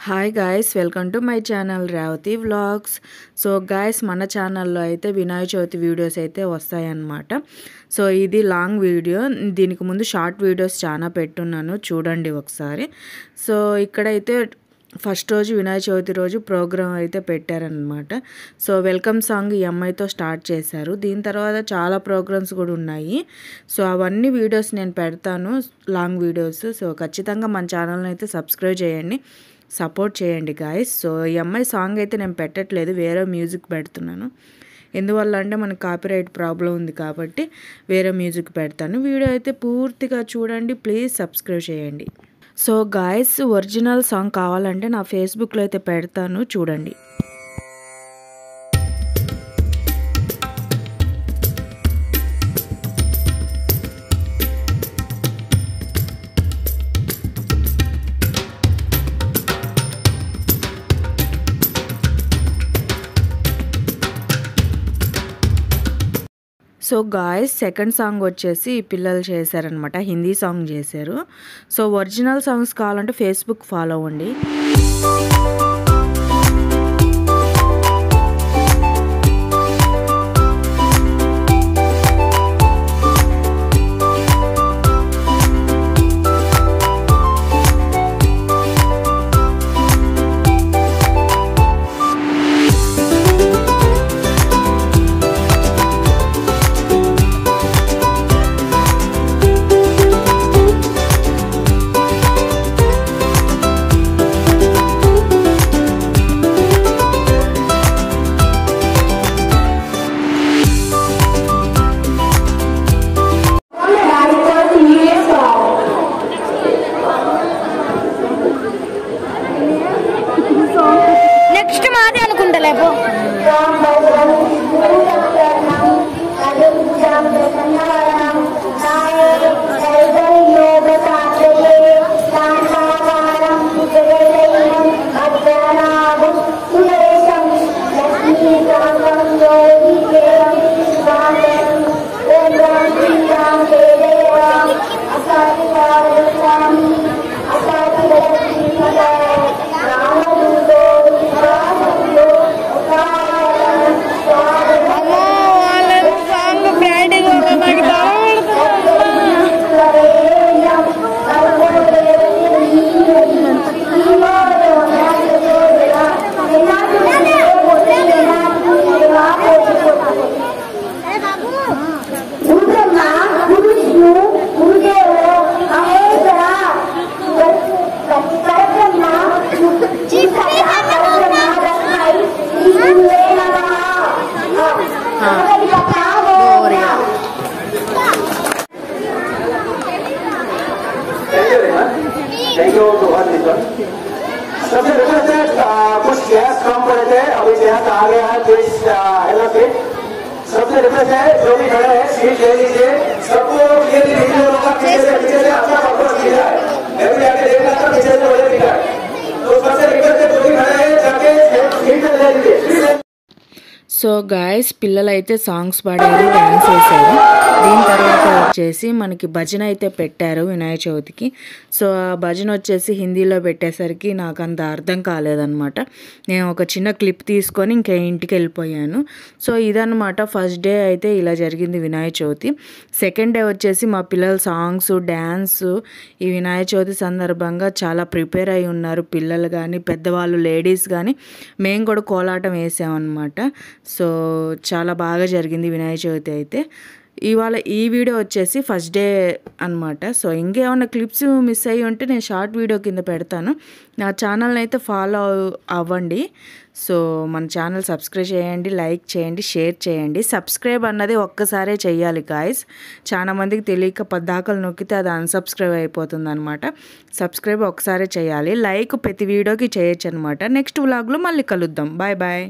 Hi guys, welcome to my channel Revathi vlogs. So guys, మన ఛానల్లో అయితే వినాయక చవితి వీడియోస్ అయితే వస్తాయన్నమాట. సో ఇది లాంగ్ వీడియో. దీనికి ముందు షార్ట్ వీడియోస్ చాలా పెట్టున్నాను, చూడండి ఒకసారి. సో ఇక్కడైతే ఫస్ట్ రోజు వినాయక చవితి రోజు ప్రోగ్రామ్ అయితే పెట్టారనమాట. సో వెల్కమ్ సాంగ్ ఈ అమ్మాయితో స్టార్ట్ చేశారు. దీని తర్వాత చాలా ప్రోగ్రామ్స్ కూడా ఉన్నాయి. సో అవన్నీ వీడియోస్ నేను పెడతాను, లాంగ్ వీడియోస్. సో ఖచ్చితంగా మన ఛానల్ని అయితే సబ్స్క్రైబ్ చేయండి, సపోర్ట్ చేయండి గాయస్. సో ఈ అమ్మాయి సాంగ్ అయితే నేను పెట్టట్లేదు, వేరే మ్యూజిక్ పెడుతున్నాను. ఎందువల్ల అంటే మనకు కాపీరైట్ ప్రాబ్లం ఉంది కాబట్టి వేరే మ్యూజిక్ పెడతాను. వీడియో అయితే పూర్తిగా చూడండి, ప్లీజ్ సబ్స్క్రైబ్ చేయండి. సో గాయస్, ఒరిజినల్ సాంగ్ కావాలంటే నా ఫేస్బుక్లో అయితే పెడతాను, చూడండి. సో గాయస్, సెకండ్ సాంగ్ వచ్చేసి పిల్లలు చేశారనమాట, హిందీ సాంగ్ చేశారు. సో ఒరిజినల్ సాంగ్స్ కావాలంటే ఫేస్బుక్ ఫాలో అవ్వండి. నెక్స్ట్ మాది అనుకుంటలేపో. सबसे पहले कुछ गैस कम पड़े थे, अभी गैस आ गया है, सबसे पहले जो भी खड़े हैं सीट ले लीजिए। सबको ये पीछे से अपना पकड़ दिया है, आगे देखना था पीछे से वजह दिया है। तो सबसे पहले जो भी खड़े हैं जाके सीट ले लीजिए। సో గాయస్, పిల్లలు అయితే సాంగ్స్ పాడారు, డ్యాన్స్ చేశారు. దీని తర్వాత వచ్చేసి మనకి భజన అయితే పెట్టారు వినాయక చవితికి. సో ఆ భజన వచ్చేసి హిందీలో పెట్టేసరికి నాకు అంత అర్థం కాలేదన్నమాట. నేను ఒక చిన్న క్లిప్ తీసుకొని ఇంకా ఇంటికి వెళ్ళిపోయాను. సో ఇదన్నమాట ఫస్ట్ డే అయితే ఇలా జరిగింది వినాయక చవితి. సెకండ్ డే వచ్చేసి మా పిల్లల సాంగ్స్, డ్యాన్స్ ఈ వినాయక చవితి సందర్భంగా చాలా ప్రిపేర్ అయి ఉన్నారు, పిల్లలు కానీ పెద్దవాళ్ళు, లేడీస్ కానీ. మేము కూడా కోలాటం వేసామన్నమాట. సో చాలా బాగా జరిగింది వినాయక చవితి అయితే. ఇవాళ ఈ వీడియో వచ్చేసి ఫస్ట్ డే అనమాట. సో ఇంకేమైనా క్లిప్స్ మిస్ అయ్యి ఉంటే నేను షార్ట్ వీడియో కింద పెడతాను. నా ఛానల్ని అయితే ఫాలో అవ్వండి. సో మన ఛానల్ సబ్స్క్రైబ్ చేయండి, లైక్ చేయండి, షేర్ చేయండి. సబ్స్క్రైబ్ అన్నది ఒక్కసారే చెయ్యాలి గాయస్. చాలా మందికి తెలియక పద్దాకలు నొక్కితే అది అన్సబ్స్క్రైబ్ అయిపోతుంది అనమాట. సబ్స్క్రైబ్ ఒకసారే చేయాలి, లైక్ ప్రతి వీడియోకి చేయొచ్చు అనమాట. నెక్స్ట్ వ్లాగ్లో మళ్ళీ కలుద్దాం. Bye bye.